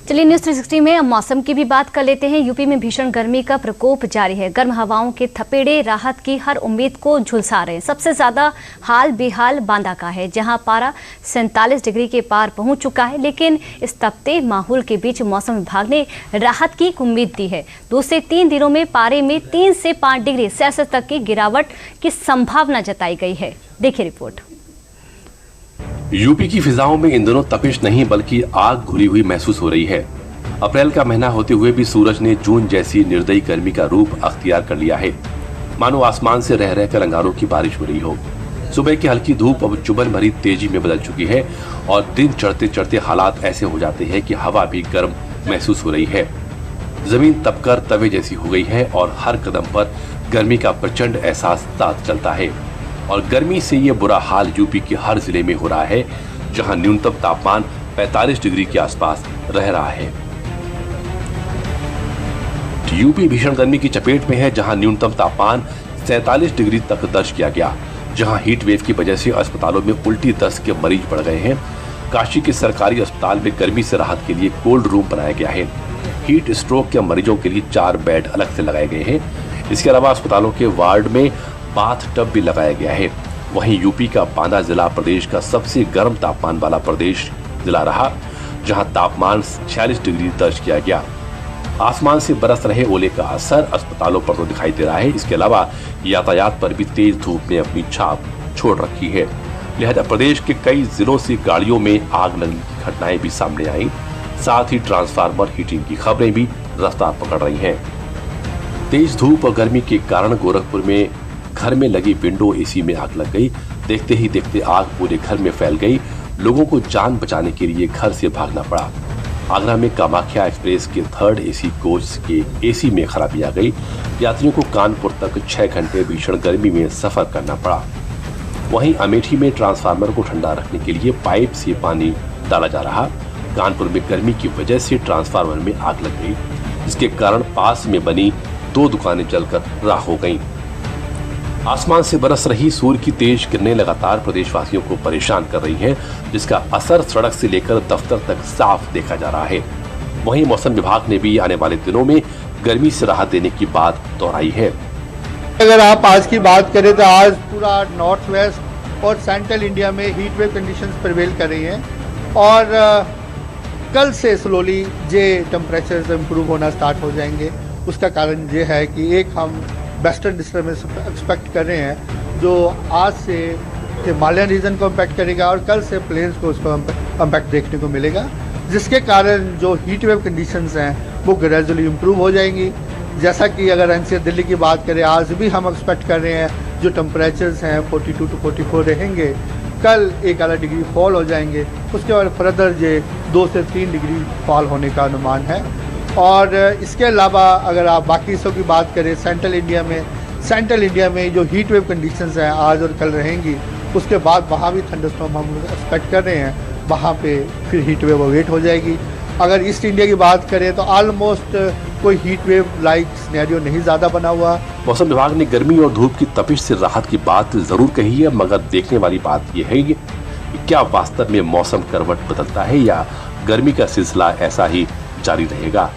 चलिए न्यूज 360 में अब मौसम की भी बात कर लेते हैं। यूपी में भीषण गर्मी का प्रकोप जारी है। गर्म हवाओं के थपेड़े राहत की हर उम्मीद को झुलसा रहे हैं। सबसे ज्यादा हाल बेहाल बांदा का है, जहां पारा 47 डिग्री के पार पहुंच चुका है। लेकिन इस तपते माहौल के बीच मौसम विभाग ने राहत की उम्मीद दी है। 2 से 3 दिनों में पारे में 3 से 5 डिग्री सेल्सियस तक की गिरावट की संभावना जताई गई है। देखिए रिपोर्ट। यूपी की फिजाओं में इन दिनों तपिश नहीं बल्कि आग घुली हुई महसूस हो रही है। अप्रैल का महीना होते हुए भी सूरज ने जून जैसी निर्दयी गर्मी का रूप अख्तियार कर लिया है। मानो आसमान से रह रहकर अंगारों की बारिश हो रही हो। सुबह की हल्की धूप अब चुभन भरी तेजी में बदल चुकी है और दिन चढ़ते चढ़ते हालात ऐसे हो जाते हैं कि हवा भी गर्म महसूस हो रही है। जमीन तपकर तवे जैसी हो गई है और हर कदम पर गर्मी का प्रचंड एहसास साथ चलता है। और गर्मी से ये बुरा हाल यूपी के हर जिले में हो रहा है, जहां न्यूनतम तापमान 45 डिग्री के आसपास रह रहा है। यूपी भीषण गर्मी की चपेट में है, जहां न्यूनतम तापमान 47 डिग्री तक दर्ज किया गया। जहां हीट वेव की वजह से अस्पतालों में उल्टी दस्त के मरीज बढ़ गए हैं। काशी के सरकारी अस्पताल में गर्मी से राहत के लिए कोल्ड रूम बनाया गया है। हीट स्ट्रोक के मरीजों के लिए 4 बेड अलग से लगाए गए हैं। इसके अलावा अस्पतालों के वार्ड में बाथ टब भी लगाया गया है। वहीं यूपी का बांदा जिला प्रदेश का सबसे गर्म तापमान वाला प्रदेश जिला रहा, जहां तापमान 46 डिग्री दर्ज किया गया। आसमान से बरस रहे ओले का असर अस्पतालों पर तो दिखाई दे रहा है। इसके अलावा यातायात पर भी तेज धूप ने अपनी छाप छोड़ रखी है। लिहाजा प्रदेश के कई जिलों से गाड़ियों में आग लगने की घटनाएं भी सामने आई। साथ ही ट्रांसफार्मर हीटिंग की खबरें भी रफ्तार पकड़ रही हैं। तेज धूप और गर्मी के कारण गोरखपुर में घर में लगी विंडो एसी में आग लग गई। देखते ही देखते आग पूरे घर में फैल गई। लोगों को जान बचाने के लिए घर से भागना पड़ा। आगरा में कामाख्या एक्सप्रेस के 3rd एसी कोच के एसी में खराबी आ गई। यात्रियों को कानपुर तक 6 घंटे भीषण गर्मी में सफर करना पड़ा। वहीं अमेठी में ट्रांसफार्मर को ठंडा रखने के लिए पाइप से पानी डाला जा रहा। कानपुर में गर्मी की वजह से ट्रांसफार्मर में आग लग गई, जिसके कारण पास में बनी 2 दुकानें जलकर राख हो गईं। आसमान से बरस रही सूर्य की तेज किरणें लगातार प्रदेशवासियों को परेशान कर रही हैं, जिसका असर सड़क से लेकर दफ्तर तक साफ देखा जा रहा है। वहीं मौसम विभाग ने भी आने वाले दिनों में गर्मी से राहत देने की बात दोहराई है। अगर आप आज की बात करें तो आज पूरा नॉर्थ वेस्ट और सेंट्रल इंडिया में हीट वेव कंडीशंस प्रिवेल कर रही हैं और कल से स्लोली ये टेम्परेचर इम्प्रूव होना स्टार्ट हो जाएंगे। उसका कारण ये है कि एक हम वेस्टर्न डिस्टर्बेंस एक्सपेक्ट कर रहे हैं, जो आज से हिमालयन रीजन को इम्पैक्ट करेगा और कल से प्लेन्स को उसको इम्पैक्ट देखने को मिलेगा, जिसके कारण जो हीट वेव कंडीशंस हैं वो ग्रेजुअली इम्प्रूव हो जाएंगी। जैसा कि अगर एनसीआर दिल्ली की बात करें, आज भी हम एक्सपेक्ट कर रहे हैं जो टेम्परेचर्स हैं 42 to 44 रहेंगे। कल 1 आधा डिग्री फॉल हो जाएंगे। उसके बाद फर्दर ये 2 से 3 डिग्री फॉल होने का अनुमान है। और इसके अलावा अगर आप बाकी हिस्सों की बात करें, सेंट्रल इंडिया में जो हीट वेव कंडीशंस हैं आज और कल रहेंगी। उसके बाद वहाँ भी थंडरस्टॉर्म हम एक्सपेक्ट कर रहे हैं, वहाँ पे फिर हीट वेव अवेट हो जाएगी। अगर ईस्ट इंडिया की बात करें तो ऑलमोस्ट कोई हीट वेव लाइक सिनेरियो नहीं ज़्यादा बना हुआ। मौसम विभाग ने गर्मी और धूप की तपिश से राहत की बात जरूर कही है, मगर देखने वाली बात यह है कि क्या वास्तव में मौसम करवट बदलता है या गर्मी का सिलसिला ऐसा ही जारी रहेगा।